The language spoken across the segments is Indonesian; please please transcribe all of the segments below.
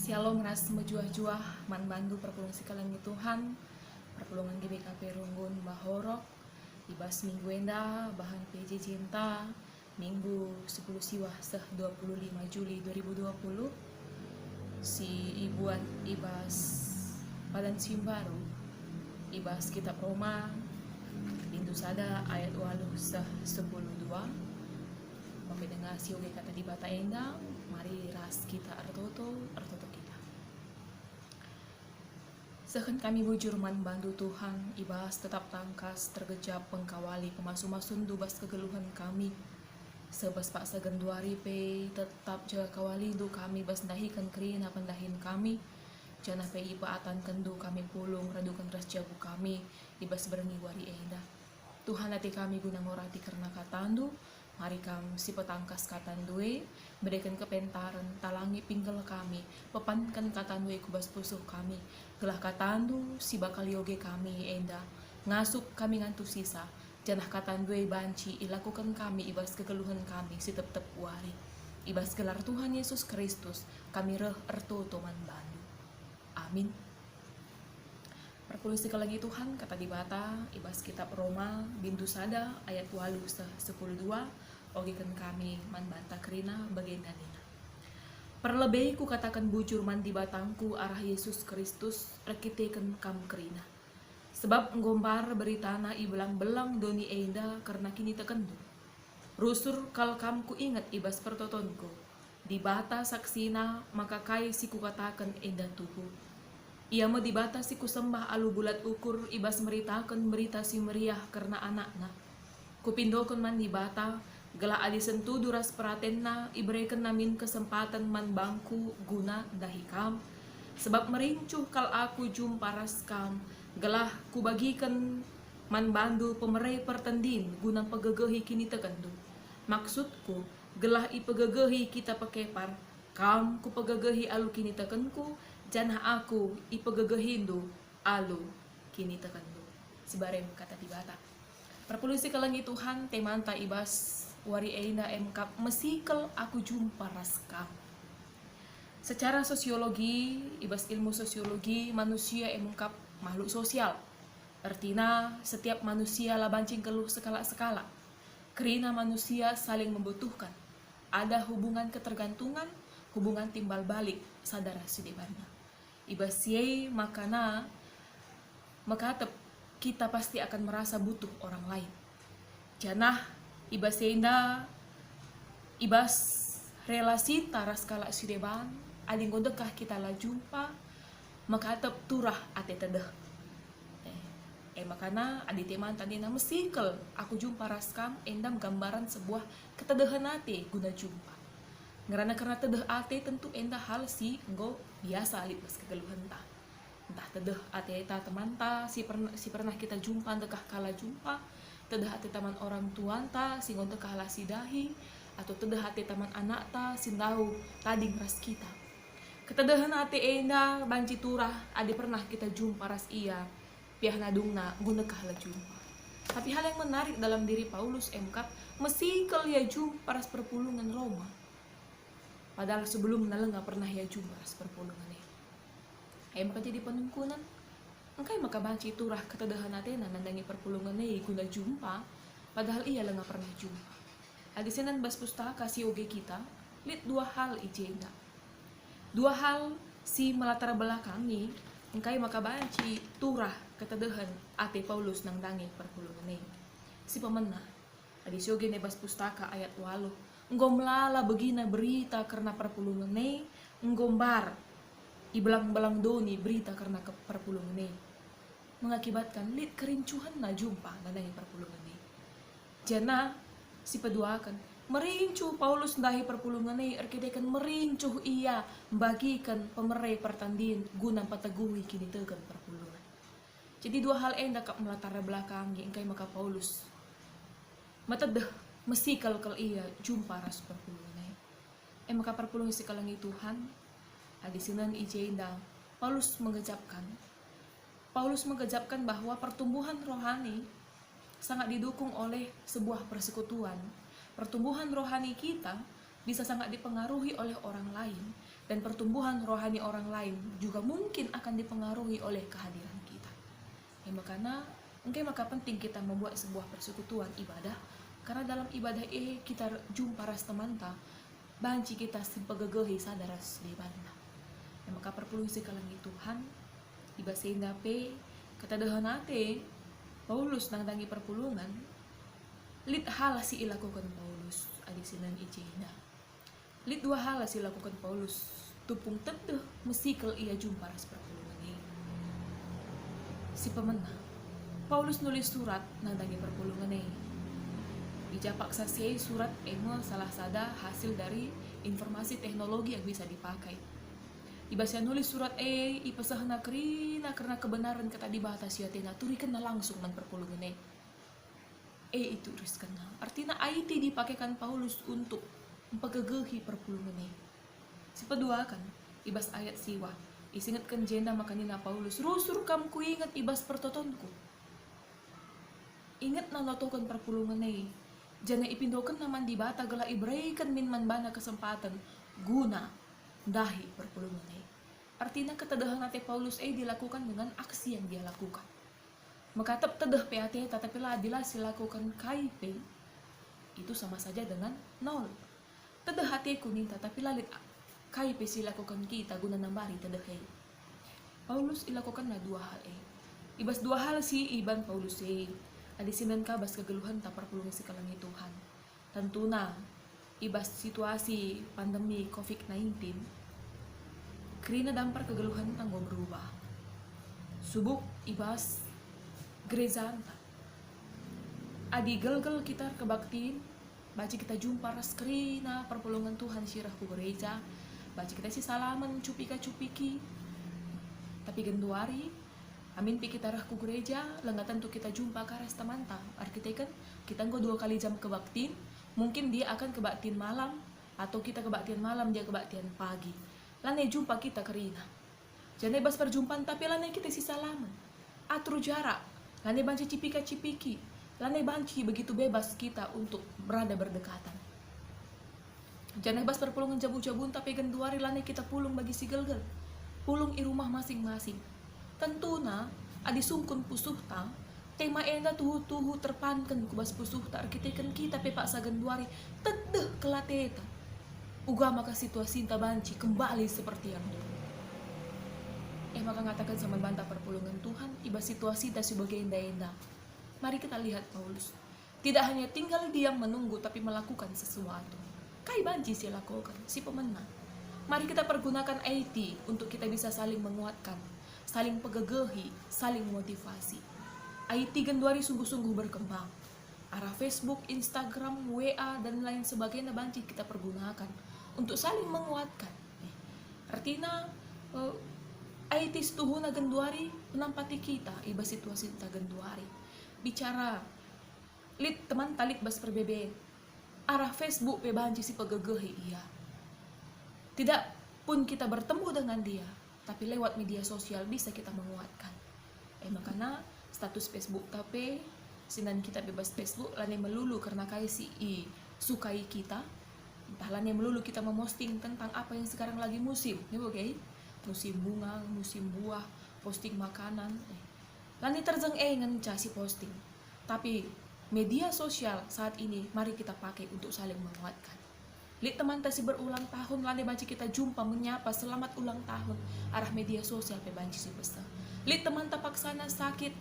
Shalom ras mejuah-juah man bandu perpulungan sikalang Tuhan perpulungan GBKP Runggun Bahorok ibas minggu enda bahan PJ Cinta minggu 10 siwah seh 25 Juli 2020 si ibuan ibas padan simbaru ibas kitab Roma pintu sada ayat walu seh 10:2 mempendengar sioge kata di bata enda mari ras kita artoto kita sehen kami bujur man bantu Tuhan ibas tetap tangkas tergejap pengkawali pemasu-masun dubas kegeluhan kami sebas pak segenduari pe tetap jaga kawali du kami bas dahikan kerina pendahin kami jana pe ibaatan kendu kami pulung radukan ras jagu kami ibas berengi wari enda Tuhan hati kami guna ngorati karena katandu mari kam si petangkas katandue berikan kepentaran talangi pinggel kami pepankan katandue kubas pusuh kami gelah katandu si bakal yoge kami enda ngasuk kami ngantu sisa janah katandue banci ilakukan kami ibas kekeluhan kami si tep wari ibas gelar Tuhan Yesus Kristus kami reh ertoto man bandu amin. Perpulusi lagi Tuhan kata di bata ibas kitab Roma bintu sada ayat walu 10:2 ogikan kami man banta kerina bagian ganina. Perlebih ku katakan bujur man di batangku arah Yesus Kristus rekiteken kam kerina. Sebab ngombar beritana ibelang-belang doni enda karena kini tekendu. Rusur kal kam ku ingat ibas pertotonku. Di bata saksina maka kai si ku katakan enda tuhu. Ia mau dibatasi ku sembah alu bulat ukur ibas meritakan berita si meriah karena anakna. Kupindokon man dibata gela adi sentu duras peratenna iberikan namin kesempatan man bangku guna dahikam. Sebab merincuh kal aku jumpa raskam gelah ku bagikan man bandu pemerai pertendin guna pegegehi kini tekendu. Maksudku gelah ipegegehi kita pekepar kam ku pegegehi alu kini tekenku janah aku ipegegehindu alu kini tekendu sibarem kata di bata perpulusi kelengi Tuhan temanta ibas wari enda emkap mesikel aku jumpa raskam secara sosiologi ibas ilmu sosiologi manusia emkap makhluk sosial artinya setiap manusia lah bancing keluh sekala kerina manusia saling membutuhkan ada hubungan ketergantungan hubungan timbal balik sadara sidebana ibas ye makana makatep kita pasti akan merasa butuh orang lain janah ibas enda ibas relasi taras kala sideban ading gondekah kita la jumpa makatep turah ate tedeh makana adi teman tadi na mesikel aku jumpa raskam endam gambaran sebuah ketedehan ate guna jumpa ngerana karena tedeh ate tentu enda hal si enggo biasa alit pas kegeluhan entah tedeh ate ta teman ta si pernah kita jumpa dekah kala jumpa tedeh ate taman orang tuan ta si ngon dekah la si dahi atau tedeh ate taman anak ta si tahu tadi ras kita ketedehan ate enda banci turah ade pernah kita jumpa ras iya piah nadungna gunekah la jumpa tapi hal yang menarik dalam diri Paulus emkap mesikel ya jumpa ras perpulungan Roma padahal sebelum nala nggak pernah ya jumpa seperpulungan maka jadi penungkunan engkai maka banci turah ketedahan atena nandangi perpulungan guna jumpa padahal ia lah nggak pernah jumpa hadisenan bas pustaka si oge kita lihat dua hal ijenda dua hal si melatar belakangi engkai maka banci turah ketedahan ate Paulus nandangi perpulungan si pemenah hadis oge ne bas pustaka ayat 8 nggomlala begina berita karena perpulungan nggombar ibelang-belang doni berita karena perpulungan mengakibatkan lit kerincuhan na jumpa nandangi perpulungan jana si peduakan merincuh Paulus ndahi perpulungan erkedekan merincuh ia bagikan pemerai pertandin guna pateguhi kini tegan perpulungan jadi dua hal enda kap melatar belakangi engkai maka Paulus matedeh mesti kalau ia jumpa ras perpulungan maka perpulungan si kalangi Tuhan hadisinan ijenda Paulus mengejapkan bahwa pertumbuhan rohani sangat didukung oleh sebuah persekutuan pertumbuhan rohani kita bisa sangat dipengaruhi oleh orang lain dan pertumbuhan rohani orang lain juga mungkin akan dipengaruhi oleh kehadiran kita. Makanya maka penting kita membuat sebuah persekutuan ibadah, karena dalam ibadah kita jumpa ras temanta banci kita sepegegehi sadaras bebana. Maka perlu sekalangi Tuhan ibas indape kata dehanate Paulus nang tangi perpulungan lid hal si ilakukan Paulus adisinan ijena. Lid dua hal si lakukan Paulus tupung teteh mesikel ia jumpa ras perpulungan ini. Si pemenang Paulus nulis surat nang tangi perpulungan ini. Ijapak sasei surat email salah sada hasil dari informasi teknologi yang bisa dipakai. Ibasya nulis surat ipasahna kerina karena kebenaran kata dibatas ya tena turikan na langsung nang perpulungan itu riskan. Artinya IT dipakaikan Paulus untuk mempegegehi perpulungan si kedua kan ibas ayat siwa isingatkan jenda makanina Paulus rusur kam ku ingat ibas pertotonku. Ingat na lotokan perpulungan jana ipindokan naman di bata gala ibraikan min man bana kesempatan guna dahi perpulungan artinya ketadahan nate Paulus dilakukan dengan aksi yang dia lakukan. Maka tedah PAT tetapi lah adilah silakukan KIP itu sama saja dengan nol. Tedah hati kuning tetapi lalit KIP silakukan kita guna nambari tedah Paulus ilakukan na dua hal ibas dua hal si iban Paulus adisinan kabas kegeluhan tak perpulungan sekalangi Tuhan. Tentuna ibas situasi pandemi COVID-19 kerina dampar kegeluhan tanggo berubah. Subuk ibas gereja adi gelgel kita kebaktiin baca kita jumpa ras kerina perpulungan Tuhan sirah ku gereja baca kita si salaman cupika-cupiki tapi genduari amin pi kita rah ku gereja lenggatan tuh kita jumpa karas temanta arkiteken kita nggo 2 kali jam kebaktiin mungkin dia akan kebaktiin malam atau kita kebaktiin malam dia kebaktiin pagi lane jumpa kita kerina jane bas perjumpaan tapi lane kita si salaman atur jarak lane banci cipika-cipiki lane banci begitu bebas kita untuk berada berdekatan jane bas perpulungan jabu-jabun tapi genduari lane kita pulung bagi si gelgel pulung i rumah masing-masing. Tentuna adi sungkun pusuhta tema enda tuhu-tuhu terpankan kubas pusuhta arkiteken kita pepak sagenduari tedeh kelateta uga maka situasi inta banci kembali seperti yang dulu. Maka ngatakan sama bantah perpulungan Tuhan iba situasi tak sebagai enda-enda. Mari kita lihat Paulus tidak hanya tinggal diam menunggu tapi melakukan sesuatu. Kai banci si lakukan si pemenang. Mari kita pergunakan IT untuk kita bisa saling menguatkan, saling pegegehi, saling motivasi. IT genduari sungguh-sungguh berkembang. Arah Facebook, Instagram, WA dan lain sebagainya banci kita pergunakan untuk saling menguatkan. Artinya IT setuhuna genduari menampati kita iba situasi kita genduari. Bicara lit teman talik bas perbebe. Arah Facebook pe banci si pegegehi iya. Tidak pun kita bertemu dengan dia, tapi lewat media sosial bisa kita menguatkan. Makanya status Facebook tapi sinan kita bebas Facebook lane melulu karena kai si sukai kita. Entah lane melulu kita memosting tentang apa yang sekarang lagi musim. Ini oke? Musim bunga, musim buah, posting makanan. Lane terjeng ngenca si posting. Tapi media sosial saat ini mari kita pakai untuk saling menguatkan. Lihat teman tasi berulang tahun lane banci kita jumpa menyapa selamat ulang tahun arah media sosial pe banci si besar. Lihat teman tapaksana sakit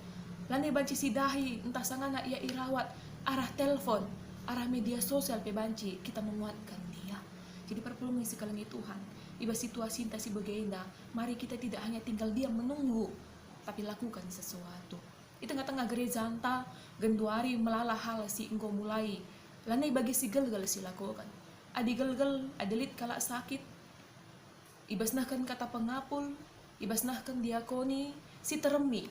lane banci si dahi entah sangana ia irawat arah telepon arah media sosial pe banci kita menguatkan dia. Jadi perpulungan sekalangi Tuhan iba situasi entah si bagenda mari kita tidak hanya tinggal diam menunggu tapi lakukan sesuatu. Di tengah-tengah gereja anta genduari melala hal si engkau mulai lane bagi si gelgal si lakukan. Adi gelgel, adelit kalak sakit, ibasnahkan kata pengapul, ibasnahkan diakoni, si teremi,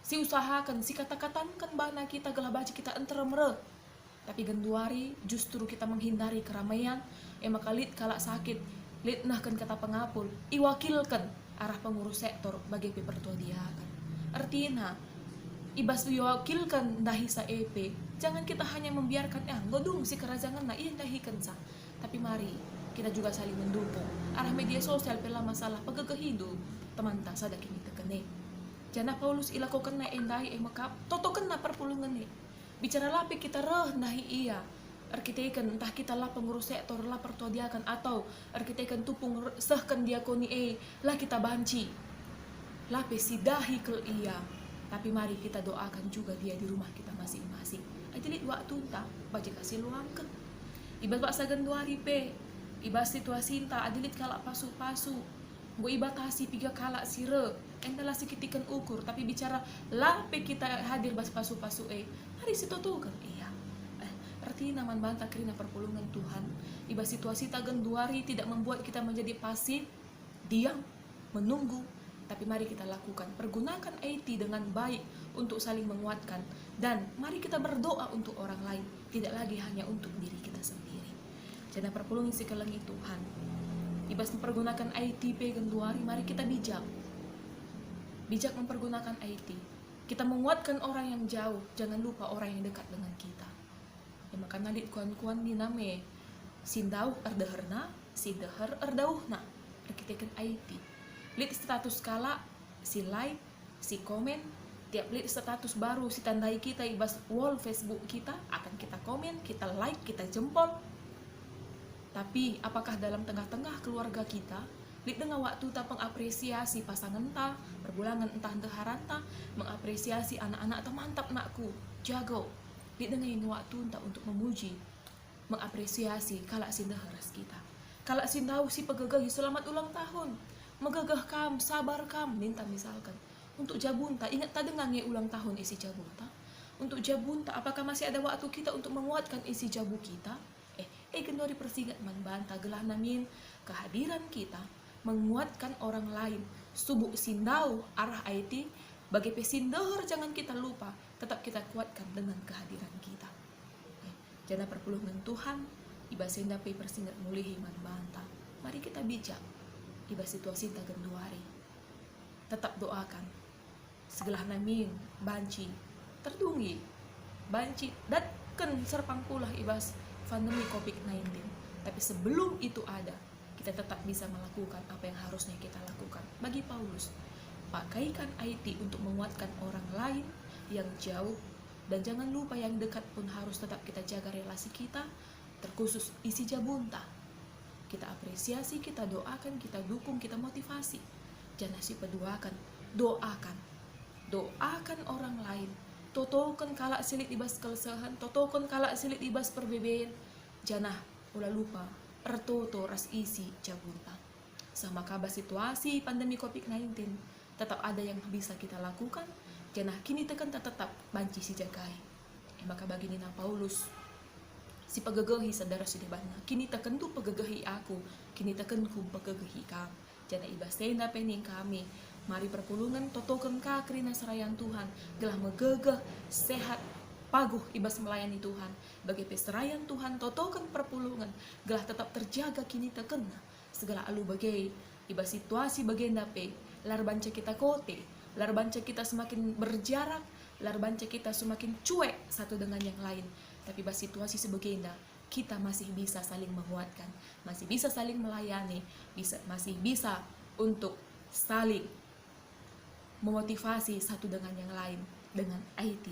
si usahakan, si kata-katankan bana kita gelabaci kita enteremre. Tapi genduari justru kita menghindari keramaian, maka lit kalak sakit, lit nahkan kata pengapul, iwakilkan arah pengurus sektor bagi pepertua diakan. Artinya, ibas iwakilkan dahi sa EP, jangan kita hanya membiarkan, ngodung si kerajaan na iya dahikan sa. Tapi mari kita juga saling mendukung arah media sosial pela masalah pagagah hidup teman ta sada kini tekene jana Paulus ilako kena endai makap toto kena perpulungan ni bicara lapi kita reh nahi iya arkitekan entah kita lah pengurus sektor lah pertuadiakan atau arkitekan tupung sehkan diakoni lah kita banci lapi sidahi kel iya tapi mari kita doakan juga dia di rumah kita masing-masing ajalit waktu tak baca kasih luangkan ibas baksa genduari pe ibas situasi ta ajalit kalak pasu-pasu gue ibatasi piga kalak sire entalah sikitikan ukur tapi bicara lape kita hadir bas pasu-pasu hari situ tuh kan iya artinya naman banta kerina perpulungan Tuhan ibas situasi ta genduari tidak membuat kita menjadi pasif diam menunggu tapi mari kita lakukan pergunakan IT dengan baik untuk saling menguatkan dan mari kita berdoa untuk orang lain tidak lagi hanya untuk diri kita sendiri jangan perpulungan sekelengi Tuhan ibas mempergunakan IT genduari mari kita bijak mempergunakan IT kita menguatkan orang yang jauh jangan lupa orang yang dekat dengan kita ya maka nadit kuan-kuan di name sindau erdaherna sideher erdauhna kita kan IT lihat status kala si like si komen tiap lihat status baru si tandai kita ibas wall Facebook kita akan kita komen kita like kita jempol tapi apakah dalam tengah-tengah keluarga kita lihat dengan waktu ta mengapresiasi pasangan ta perbulangan entah deharanta mengapresiasi anak-anak ta mantap nakku jago lihat dengan waktu ta untuk memuji mengapresiasi kalak sinda haras kita kalak sindau si pegagahi selamat ulang tahun megagah kam, sabar kam, minta misalkan untuk jabunta, ingat tak dengar ulang tahun isi jabunta untuk jabunta, apakah masih ada waktu kita untuk menguatkan isi jabu kita gendori persigat man banta gelah namin kehadiran kita menguatkan orang lain subuh sindau arah IT bagi pesindahar jangan kita lupa tetap kita kuatkan dengan kehadiran kita jana perpulungan Tuhan ibasenda pe persingat mulihi man banta mari kita bijak ibas situasi ta genduari tetap doakan segelah namin banci terdungi banci datken serpang pulah ibas pandemi COVID-19 tapi sebelum itu ada kita tetap bisa melakukan apa yang harusnya kita lakukan bagi Paulus pakaikan IT untuk menguatkan orang lain yang jauh dan jangan lupa yang dekat pun harus tetap kita jaga relasi kita terkhusus isi jabunta kita apresiasi, kita doakan, kita dukung, kita motivasi. Jangan si peduakan, doakan orang lain. Totokan kalak silit ibas kelesahan, totokan kalak silit ibas perbebaan. Jangan ulah lupa, ertoto ras isi jabunta. Sama kabar situasi pandemi COVID-19, tetap ada yang bisa kita lakukan. Jangan kini tekan tetap banci si jagai. Maka bagi Nina Paulus, si pagagahi sadara si debana kini tekan tu pagagahi aku kini tekan ku pagagahi kam jana ibasenda pening kami mari perpulungan totokan ka kerina serayan Tuhan gelah megegah sehat paguh ibas melayani Tuhan bagi peserayan Tuhan totokan perpulungan gelah tetap terjaga kini tekan segala alu bagai ibas situasi bagenda pe lar banca kita kote lar banca kita semakin berjarak lar banca kita semakin cuek satu dengan yang lain tapi bas situasi sebagainya kita masih bisa saling menguatkan masih bisa saling melayani masih bisa untuk saling memotivasi satu dengan yang lain dengan IT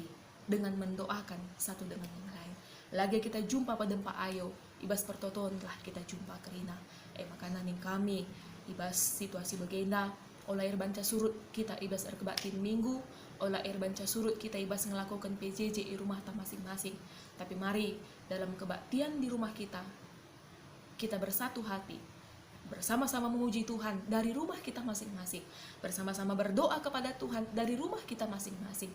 dengan mendoakan satu dengan yang lain lagi kita jumpa pada Pak Ayo ibas pertoton lah kita jumpa kerina makanan yang kami ibas situasi bagenda olah air banca surut kita ibas erkebatin minggu olah air banca surut kita ibas ngelakukan PJJ di rumah ta masing-masing tapi mari dalam kebaktian di rumah kita bersatu hati bersama-sama memuji Tuhan dari rumah kita masing-masing bersama-sama berdoa kepada Tuhan dari rumah kita masing-masing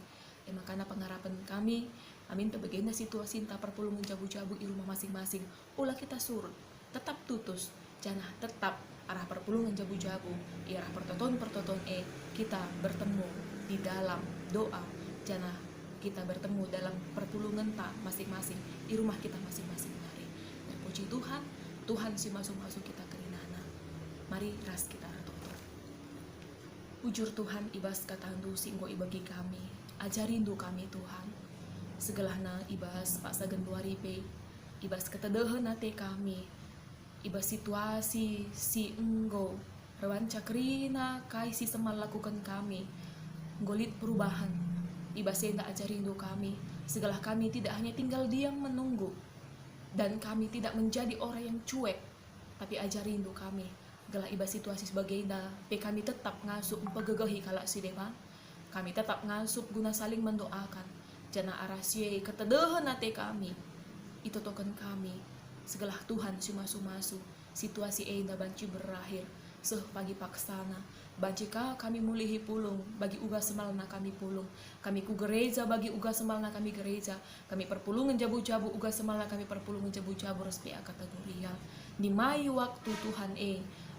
makanya pengharapan kami amin terbagainya situasi entah perpulungan jabu-jabu di rumah masing-masing ulah kita surut tetap tutus jangan tetap arah perpulungan jabu-jabu arah pertoton kita bertemu di dalam doa jangan kita bertemu dalam perpulungan tak masing-masing di rumah kita masing-masing mari dan puji Tuhan si masuk-masuk kita ke rinana mari ras kita ratotor ujur Tuhan ibas katandu singgo ibagi kami ajarindu kami Tuhan segelahna ibas paksa genduari pe ibas ketedehan nate kami iba situasi si enggo rewanca kerina kai si semal lakukan kami golit perubahan iba senda ajarindu kami segala kami tidak hanya tinggal diam menunggu dan kami tidak menjadi orang yang cuek tapi ajarindu kami gelah iba situasi sebagainya pe kami tetap ngasup pegegahi kalak si dewa kami tetap ngasup guna saling mendoakan jana arasie ketedehan ate kami itu token kami segala Tuhan sumasu-masu situasi enda banci berakhir seh pagi paksana banci kami mulihi pulung bagi uga semalna kami pulung kami ku gereja bagi uga semalna kami gereja kami perpulungan jabu-jabu uga semalna kami perpulungan jabu-jabu respi kategorial di mai waktu Tuhan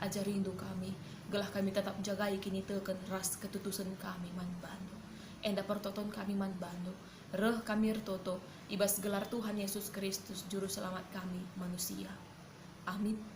ajarindu kami gelah kami tetap jagai kini teken ras ketutusan kami man bandu enda pertoton kami man bandu reh kami rtoto ibas gelar Tuhan Yesus Kristus juru selamat kami manusia amin.